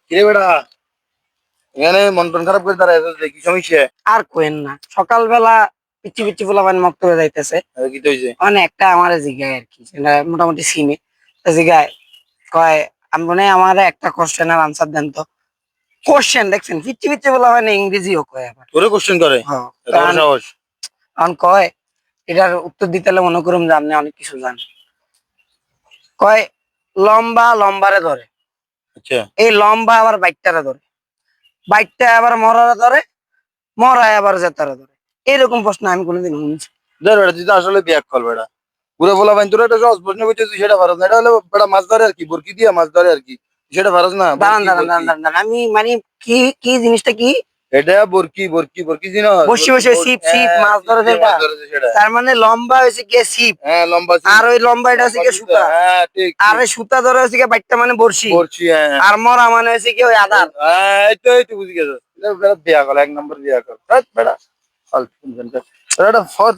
কিরে বেটা, এখানে মন টন খারাপ করে দাঁড়ায় আছিস যে, কি সমস্যা? আর কোয়েন না, সকালবেলা পিচ্ছি পিচ্ছি পোলাপান মক্তবে যাইতেছে। কি তো হইছে? একটা আমার জিগায় আর কি, সেটা মোটামুটি সিনে জিগায়, কয় আমি মনে হয় আমার একটা কোশ্চেনের আনসার দেন তো। কোশ্চেন দেখছেন, পিচ্ছি পিচ্ছি পোলাপান ইংরেজিও কয় আবার। তোরে কোশ্চেন করে? হ্যাঁ, এত বড় সাহস? কারণ কয় এটার উত্তর দিতে হলে মনে করুন যে আপনি অনেক কিছু জানেন। কয় লম্বা লম্বারে ধরে, আচ্ছা, এই লম্বা আবার বাইকটারে ধরে, বাইকটা আবার মরারে ধরে, মরায় আবার জেতারে ধরে। এরকম প্রশ্ন আমি কোনোদিন শুনছি? ধর বেটা, তুই তো আসলে বিয়াক কল বেটা। পুরো বলা বাইন তোর একটা সহজ প্রশ্ন করছিস, তুই সেটা পারস না। এটা হলো বেটা মাছ ধরে আর কি, বরকি দিয়া মাছ ধরে আর কি, সেটা পারস না? দাঁড়ান বরকি দাঁড়ান বরকি, দাঁড়ান দাঁড়ান, আমি মানে কি কি জিনিসটা কি? এটা বরকি বরকি বরকি জিনিস। বসে বসে সিপ সিপ মাছ ধরে যেটা, মাছ ধরেছে সেটা। তার মানে লম্বা হয়েছে গিয়ে সিপ, হ্যাঁ, লম্বা আর ওই লম্বা এটা হচ্ছে গিয়ে সুতা, হ্যাঁ ঠিক আর ঠিক। ওই সুতা ধরে হচ্ছে গিয়ে বাইকটা মানে বড়শি, বরছি, হ্যাঁ আর মরা মানে হচ্ছে কি ওই আদার। হ্যাঁ, এই তো বুঝে গেছো। এটা বেটা বিয়া কল, এক নম্বর বিয়া কল বেটা। ফালতু টেনশন কর। এটা ফর